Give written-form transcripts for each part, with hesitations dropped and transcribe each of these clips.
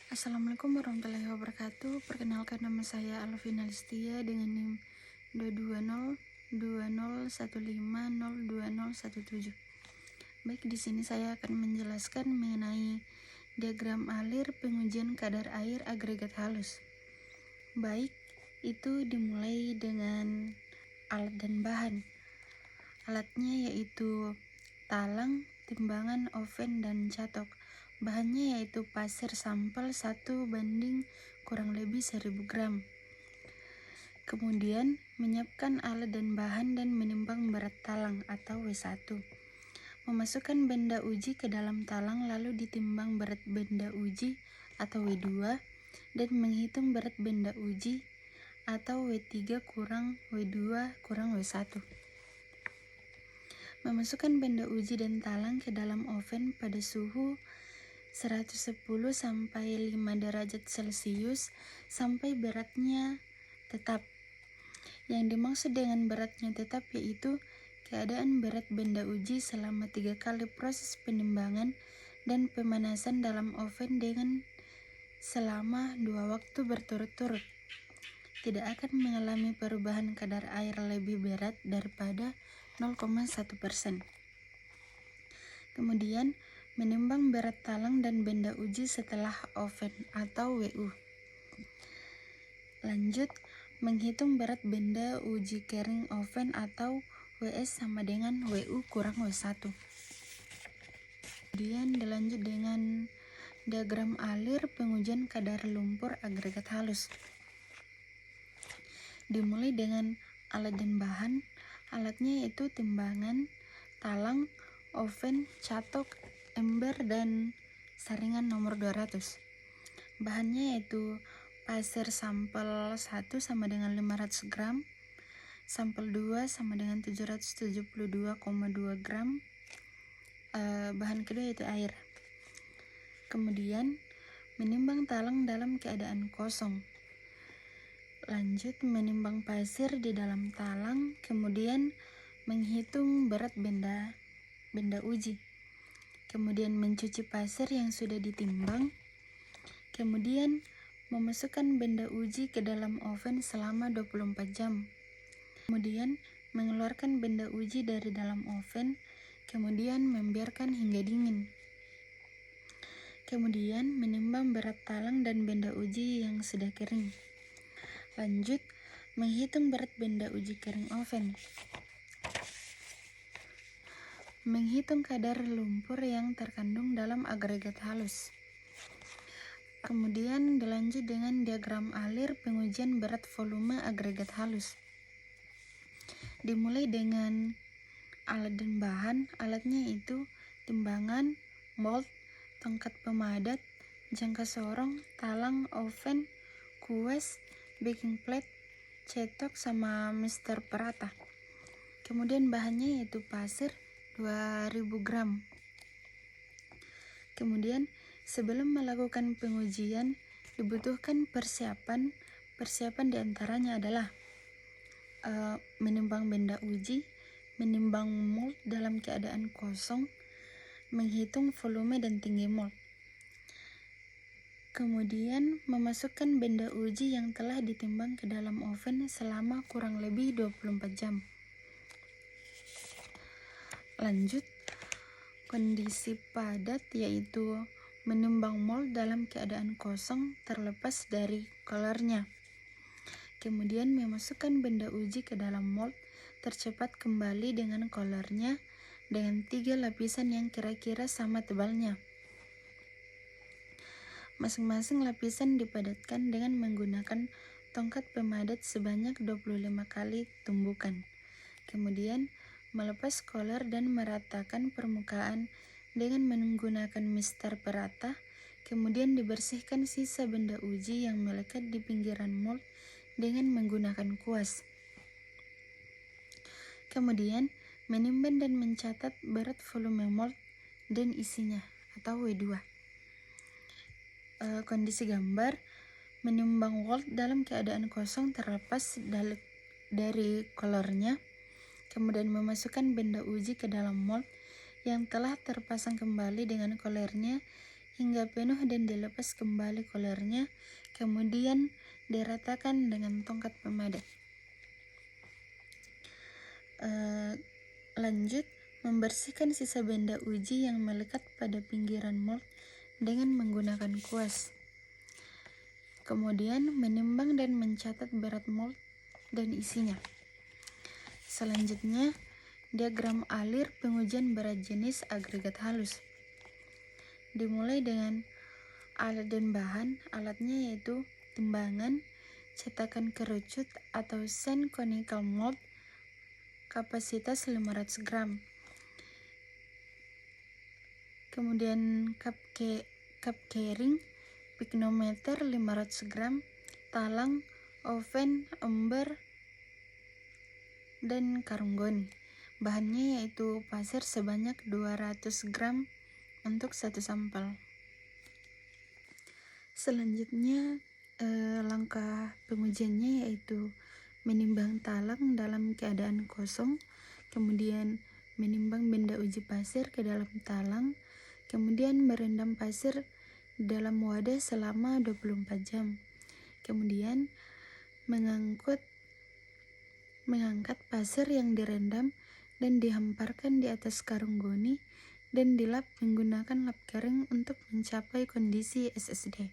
Assalamualaikum warahmatullahi wabarakatuh. Perkenalkan, nama saya Alvina Listia dengan NIM 2202015020017. Baik, di sini saya akan menjelaskan mengenai diagram alir pengujian kadar air agregat halus. Baik, itu dimulai dengan alat dan bahan. Alatnya yaitu talang, timbangan, oven, dan catok. Bahannya yaitu pasir sampel 1:kurang lebih 1000 gram. Kemudian menyiapkan alat dan bahan dan menimbang berat talang atau W1. Memasukkan benda uji ke dalam talang lalu ditimbang berat benda uji atau W2 dan menghitung berat benda uji atau W3 kurang W2 kurang W1. Memasukkan benda uji dan talang ke dalam oven pada suhu 110 sampai 5 derajat Celcius sampai beratnya tetap. Yang dimaksud dengan beratnya tetap yaitu keadaan berat benda uji selama 3 kali proses penimbangan dan pemanasan dalam oven dengan selama 2 waktu berturut-turut. Tidak akan mengalami perubahan kadar air lebih berat daripada 0,1%. Kemudian menimbang berat talang dan benda uji setelah oven atau WU. Lanjut, menghitung berat benda uji kering oven atau WS sama dengan WU kurang W1. Kemudian dilanjut dengan diagram alir pengujian kadar lumpur agregat halus. Dimulai dengan alat dan bahan. Alatnya yaitu timbangan, talang, oven, catok, ember, dan saringan nomor 200. Bahannya yaitu pasir sampel 1 sama dengan 500 gram, sampel 2 sama dengan 772,2 gram, bahan kedua yaitu air. Kemudian menimbang talang dalam keadaan kosong. Lanjut, menimbang pasir di dalam talang, kemudian menghitung berat benda uji. Kemudian mencuci pasir yang sudah ditimbang. Kemudian memasukkan benda uji ke dalam oven selama 24 jam. Kemudian mengeluarkan benda uji dari dalam oven, kemudian membiarkan hingga dingin. Kemudian menimbang berat talang dan benda uji yang sudah kering. Lanjut, menghitung berat benda uji kering oven. Menghitung kadar lumpur yang terkandung dalam agregat halus. Kemudian dilanjut dengan diagram alir pengujian berat volume agregat halus. Dimulai dengan alat dan bahan. Alatnya itu timbangan, mold, tongkat pemadat, jangka sorong, talang, oven, kuas, baking plate, cetok, sama mister perata. Kemudian bahannya yaitu pasir 2000 gram. Kemudian sebelum melakukan pengujian dibutuhkan persiapan. Persiapan diantaranya adalah menimbang benda uji, menimbang mold dalam keadaan kosong, menghitung volume dan tinggi mold. Kemudian memasukkan benda uji yang telah ditimbang ke dalam oven selama kurang lebih 24 jam. Lanjut, kondisi padat yaitu menimbang mold dalam keadaan kosong terlepas dari colornya. Kemudian memasukkan benda uji ke dalam mold tercepat kembali dengan colornya dengan 3 lapisan yang kira-kira sama tebalnya. Masing-masing lapisan dipadatkan dengan menggunakan tongkat pemadat sebanyak 25 kali tumbukan. Kemudian melepas color dan meratakan permukaan dengan menggunakan mister perata. Kemudian dibersihkan sisa benda uji yang melekat di pinggiran mold dengan menggunakan kuas. Kemudian menimbang dan mencatat berat volume mold dan isinya atau W2. Kondisi gambar, menimbang mold dalam keadaan kosong terlepas dari kolornya, kemudian memasukkan benda uji ke dalam mold yang telah terpasang kembali dengan kolornya hingga penuh dan dilepas kembali kolernya, kemudian diratakan dengan tongkat pemadat. Lanjut, membersihkan sisa benda uji yang melekat pada pinggiran mold dengan menggunakan kuas. Kemudian menimbang dan mencatat berat mold dan isinya. Selanjutnya, diagram alir pengujian berat jenis agregat halus. Dimulai dengan alat dan bahan. Alatnya yaitu timbangan, cetakan kerucut atau sand conical mold, kapasitas 500 gram. Kemudian cup carrying, pignometer 500 gram, talang, oven, ember, dan karung goni. Bahannya yaitu pasir sebanyak 200 gram untuk satu sampel. Selanjutnya langkah pengujiannya yaitu menimbang talang dalam keadaan kosong, kemudian menimbang benda uji pasir ke dalam talang, kemudian merendam pasir dalam wadah selama 24 jam. Kemudian mengangkat pasir yang direndam dan dihamparkan di atas karung goni dan dilap menggunakan lap kering untuk mencapai kondisi SSD.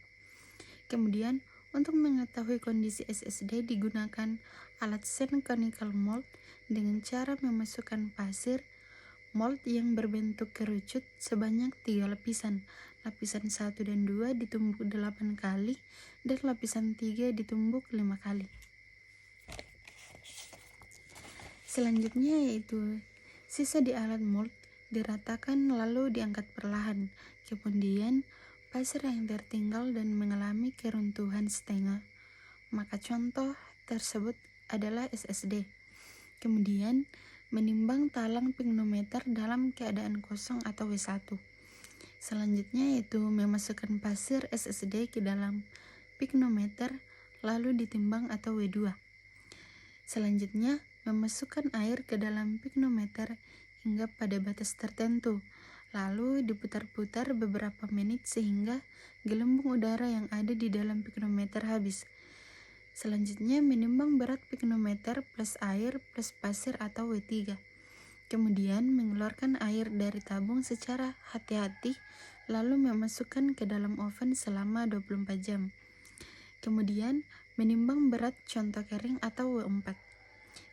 Kemudian untuk mengetahui kondisi SSD digunakan alat sand conical mold dengan cara memasukkan pasir mold yang berbentuk kerucut sebanyak 3 lapisan. Lapisan 1 dan 2 ditumbuk 8 kali dan lapisan 3 ditumbuk 5 kali. Selanjutnya yaitu sisa di alat mold diratakan lalu diangkat perlahan. Kemudian pasir yang tertinggal dan mengalami keruntuhan setengah, maka contoh tersebut adalah SSD. Kemudian menimbang talang pignometer dalam keadaan kosong atau W1. Selanjutnya yaitu memasukkan pasir SSD ke dalam pignometer lalu ditimbang atau W2. Selanjutnya memasukkan air ke dalam pignometer hingga pada batas tertentu, lalu diputar-putar beberapa menit sehingga gelembung udara yang ada di dalam pignometer habis. Selanjutnya menimbang berat pignometer plus air plus pasir atau W3. Kemudian mengeluarkan air dari tabung secara hati-hati lalu memasukkan ke dalam oven selama 24 jam. Kemudian menimbang berat contoh kering atau W4.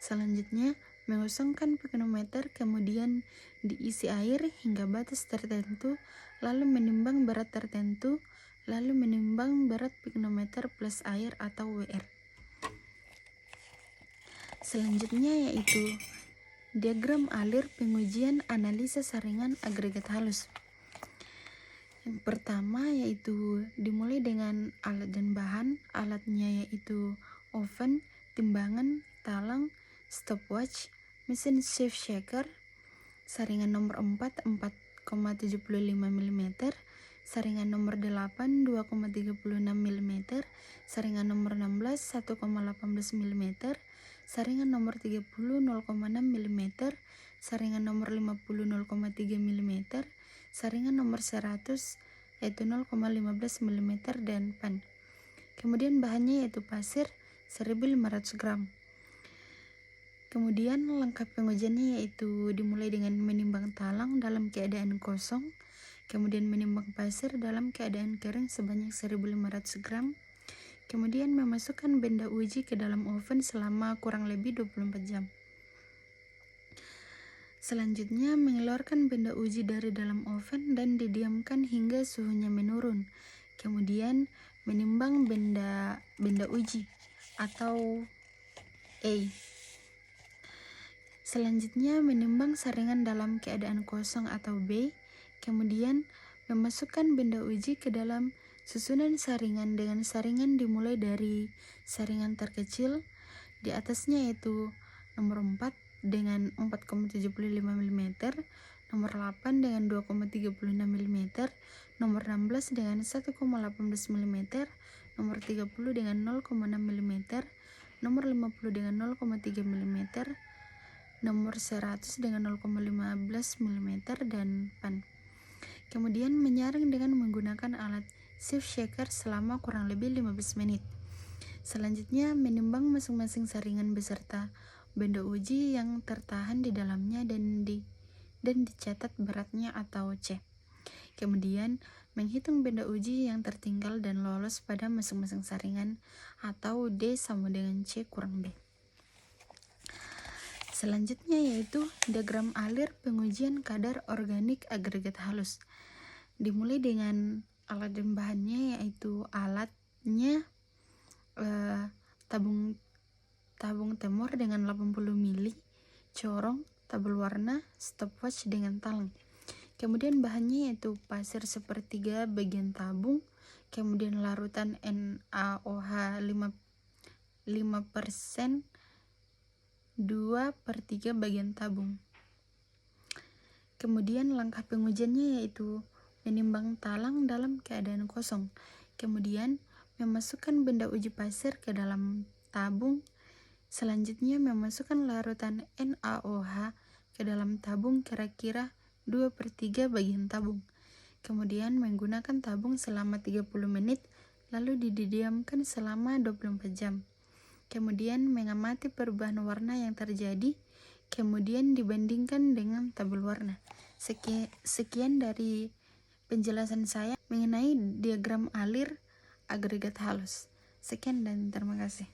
Selanjutnya mengosongkan pignometer, kemudian diisi air hingga batas tertentu, lalu menimbang berat tertentu, lalu menimbang berat pignometer plus air atau WR. Selanjutnya yaitu diagram alir pengujian analisa saringan agregat halus. Yang pertama yaitu dimulai dengan alat dan bahan. Alatnya yaitu oven, timbangan, talang, stopwatch, mesin shift shaker, saringan nomor 4 4,75 mm, saringan nomor 8 2,36 mm, saringan nomor 16 1,18 mm, saringan nomor 30 0,6 mm, saringan nomor 50 0,3 mm, saringan nomor 100 yaitu 0,15 mm, dan pan. Kemudian bahannya yaitu pasir 1500 gram. Kemudian langkah pengujiannya yaitu dimulai dengan menimbang talang dalam keadaan kosong, kemudian menimbang pasir dalam keadaan kering sebanyak 1500 gram, kemudian memasukkan benda uji ke dalam oven selama kurang lebih 24 jam. Selanjutnya mengeluarkan benda uji dari dalam oven dan didiamkan hingga suhunya menurun. Kemudian menimbang benda uji atau A. Selanjutnya menimbang saringan dalam keadaan kosong atau B, kemudian memasukkan benda uji ke dalam susunan saringan dengan saringan dimulai dari saringan terkecil, di atasnya yaitu nomor 4 dengan 4,75 mm, nomor 8 dengan 2,36 mm, nomor 16 dengan 1,18 mm, nomor 30 dengan 0,6 mm, nomor 50 dengan 0,3 mm, nomor 100 dengan 0,15 mm, dan pan. Kemudian menyaring dengan menggunakan alat shift shaker selama kurang lebih 15 menit. Selanjutnya menimbang masing-masing saringan beserta benda uji yang tertahan di dalamnya dan dicatat beratnya atau C. Kemudian menghitung benda uji yang tertinggal dan lolos pada masing-masing saringan atau D sama dengan C kurang B. Selanjutnya yaitu diagram alir pengujian kadar organik agregat halus. Dimulai dengan alat dan bahannya, yaitu alatnya tabung temor dengan 80 ml, corong, tabel warna, stopwatch dengan talang. Kemudian bahannya yaitu pasir sepertiga bagian tabung, kemudian larutan NaOH 5%, 2/3 bagian tabung. Kemudian langkah pengujiannya yaitu menimbang talang dalam keadaan kosong, kemudian memasukkan benda uji pasir ke dalam tabung, selanjutnya memasukkan larutan NaOH ke dalam tabung kira-kira 2/3 bagian tabung, kemudian menggunakan tabung selama 30 menit, lalu didiamkan selama 24 jam. Kemudian mengamati perubahan warna yang terjadi, kemudian dibandingkan dengan tabel warna. Sekian dari penjelasan saya mengenai diagram alir agregat halus. Sekian dan terima kasih.